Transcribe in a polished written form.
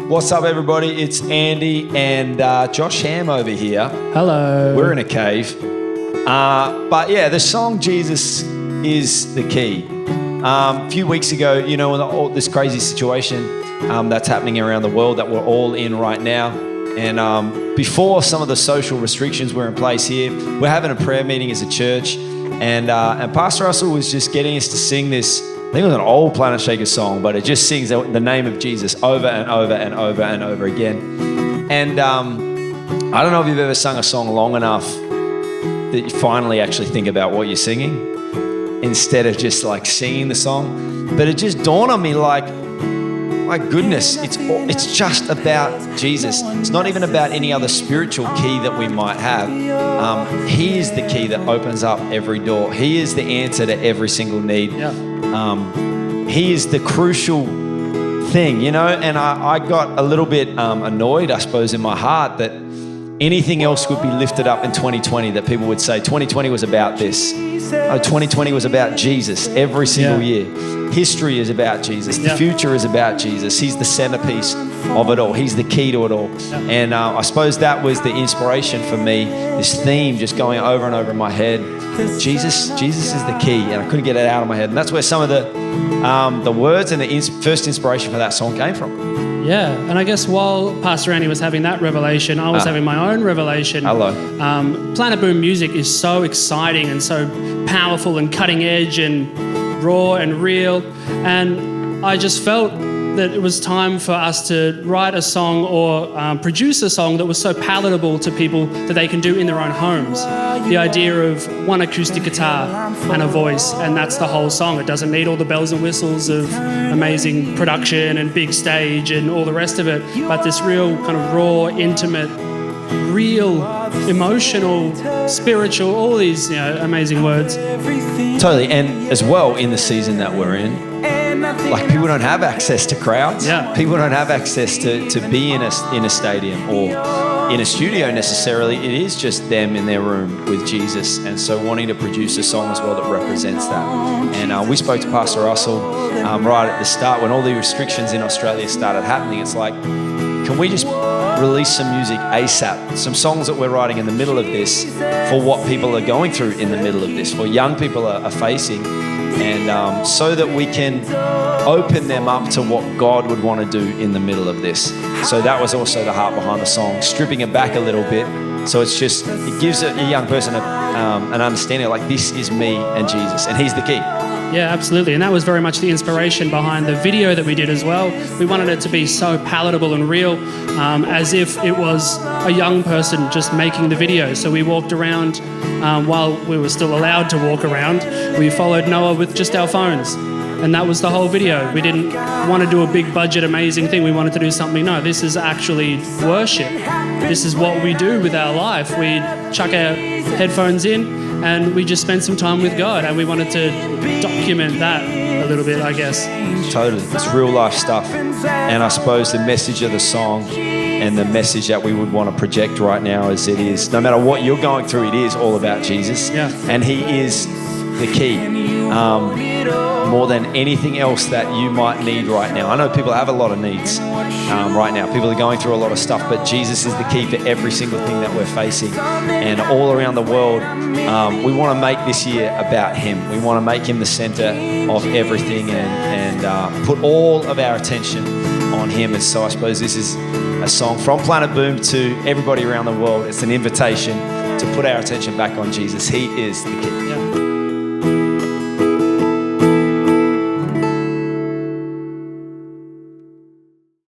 What's up, everybody? It's Andy and Josh Ham over here. Hello. We're in a cave. But yeah, the song Jesus is the key. A few weeks ago, you know, this crazy situation that's happening around the world that we're all in right now. And before some of the social restrictions were in place here, we're having a prayer meeting as a church. And Pastor Russell was just getting us to sing this. I think it was an old Planet Shaker song, but it just sings the name of Jesus over and over and over and over again. And I don't know if you've ever sung a song long enough that you finally actually think about what you're singing instead of just like singing the song. But it just dawned on me like, my goodness, it's just about Jesus. It's not even about any other spiritual key that we might have. He is the key that opens up every door. He is the answer to every single need. Yeah. He is the crucial thing, you know, and I got a little bit annoyed, I suppose, in my heart that anything else would be lifted up in 2020, that people would say 2020 was about this. 2020 was about Jesus every single year. History is about Jesus. The future is about Jesus. He's the centerpiece of it all. He's the key to it all. And I suppose that was the inspiration for me, this theme just going over and over in my head. Jesus is the key, and I couldn't get it out of my head. And that's where some of the words and the first inspiration for that song came from. Yeah, and I guess while Pastor Andy was having that revelation, I was having my own revelation. Hello. Planetboom music is so exciting and so powerful and cutting edge and raw and real. And I just felt that it was time for us to write a song or produce a song that was so palatable to people that they can do in their own homes. The idea of one acoustic guitar and a voice, and that's the whole song. It doesn't need all the bells and whistles of amazing production and big stage and all the rest of it, but this real kind of raw, intimate, real, emotional, spiritual, all these, you know, amazing words. Totally, and as well in the season that we're in, like people don't have access to crowds. Yeah. People don't have access to be in a stadium or in a studio necessarily. It is just them in their room with Jesus, and so wanting to produce a song as well that represents that. And we spoke to Pastor Russell right at the start when all the restrictions in Australia started happening. It's like, can we just release some music ASAP, some songs that we're writing in the middle of this for what people are going through in the middle of this, for young people are facing, and so that we can open them up to what God would want to do in the middle of this. So that was also the heart behind the song, stripping it back a little bit. So it's just, it gives a young person an understanding like, this is me and Jesus, and he's the key. Yeah, absolutely. And that was very much the inspiration behind the video that we did as well. We wanted it to be so palatable and real, as if it was a young person just making the video. So we walked around while we were still allowed to walk around. We followed Noah with just our phones. And that was the whole video. We didn't want to do a big budget, amazing thing. We wanted to do something. No, this is actually worship. This is what we do with our life. We chuck our headphones in and we just spend some time with God. And we wanted to document that a little bit, I guess. Totally. It's real life stuff. And I suppose the message of the song and the message that we would want to project right now is it is, no matter what you're going through, it is all about Jesus. Yeah. And he is the key. More than anything else that you might need right now. I know people have a lot of needs right now. People are going through a lot of stuff, but Jesus is the key for every single thing that we're facing. And all around the world, we want to make this year about him. We want to make him the center of everything and put all of our attention on him. And so I suppose this is a song from Planet Boom to everybody around the world. It's an invitation to put our attention back on Jesus. He is the key. Yeah.